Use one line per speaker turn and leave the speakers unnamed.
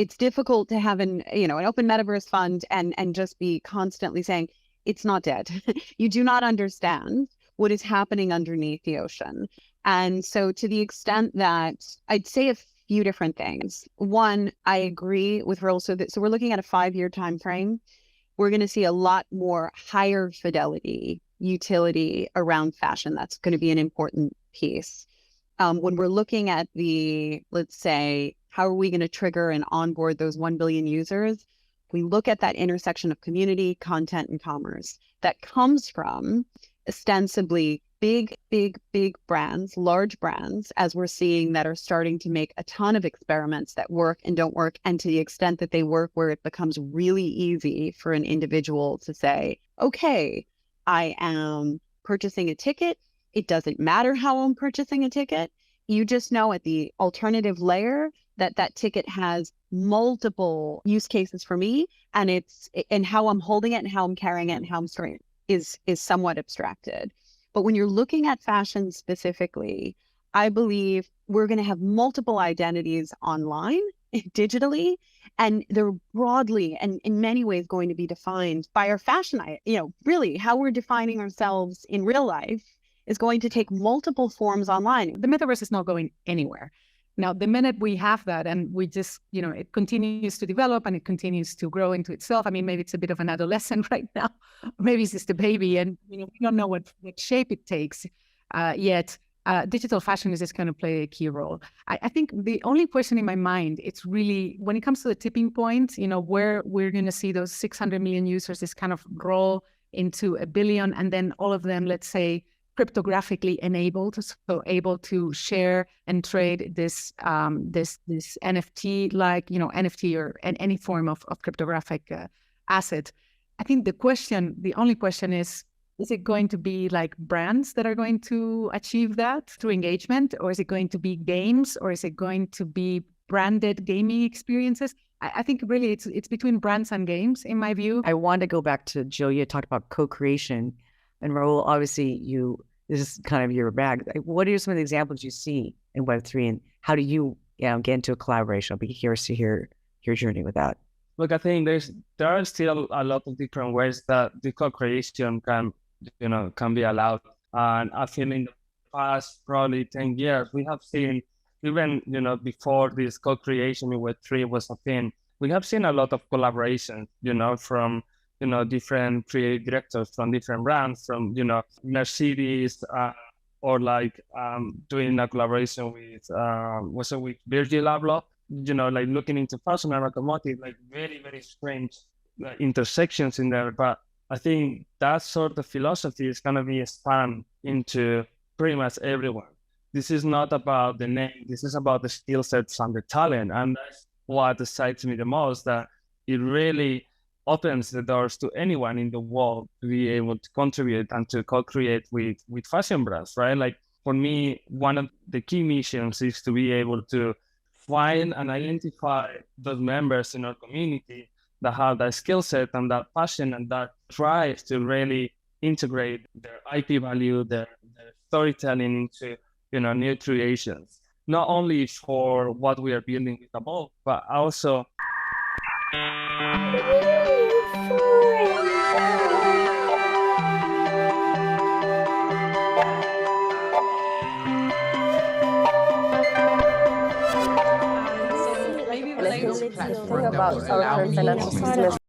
it's difficult to have an open metaverse fund and just be constantly saying it's not dead. You do not understand what is happening underneath the ocean. And so to the extent that I'd say a few different things. One, I agree with Raul. So we're looking at a 5-year time frame. We're going to see a lot more higher fidelity utility around fashion. That's going to be an important piece. When we're looking at let's say, how are we going to trigger and onboard those 1 billion users? We look at that intersection of community, content, and commerce that comes from ostensibly big brands, large brands, as we're seeing, that are starting to make a ton of experiments that work and don't work. And to the extent that they work, where it becomes really easy for an individual to say, okay, I am purchasing a ticket. It doesn't matter how I'm purchasing a ticket. You just know at the alternative layer that ticket has multiple use cases for me, and how I'm holding it and how I'm carrying it and how I'm storing it is somewhat abstracted. But when you're looking at fashion specifically, I believe we're going to have multiple identities online, digitally, and they're broadly and in many ways going to be defined by our fashion. Really how we're defining ourselves in real life is going to take multiple forms online.
The metaverse is not going anywhere. Now, the minute we have that and we just, it continues to develop and it continues to grow into itself. I mean, maybe it's a bit of an adolescent right now. Maybe it's just a baby and, we don't know what shape it takes yet. Digital fashion is just going to play a key role. I think the only question in my mind, it's really when it comes to the tipping point, where we're going to see those 600 million users is kind of roll into 1 billion, and then all of them, let's say, cryptographically enabled, so able to share and trade this NFT, like NFT or any form of cryptographic asset. I think the only question is it going to be like brands that are going to achieve that through engagement, or is it going to be games, or is it going to be branded gaming experiences? I think really it's between brands and games, in my view.
I want to go back to Jill. You talked about co-creation, and Raul, obviously this is kind of your bag. What are some of the examples you see in Web3, and how do you get into a collaboration? I'll be curious to hear your journey with that.
Look, I think there are still a lot of different ways that the co-creation can be allowed. And I think in the past probably 10 years, we have seen, even before this co-creation in Web3 was a thing, we have seen a lot of collaboration, from different creative directors from different brands, from, Mercedes, or like doing a collaboration with Virgil Abloh, like looking into fashion and automotive, like very, very strange intersections in there. But I think that sort of philosophy is going to be expanded into pretty much everyone. This is not about the name. This is about the skill sets and the talent. And that's what excites me the most, that it really opens the doors to anyone in the world to be able to contribute and to co-create with fashion brands, right? Like for me, one of the key missions is to be able to find and identify those members in our community that have that skill set and that passion and that drive to really integrate their IP value, their storytelling into new creations, not only for what we are building with Evolve, but also
about our current financial system.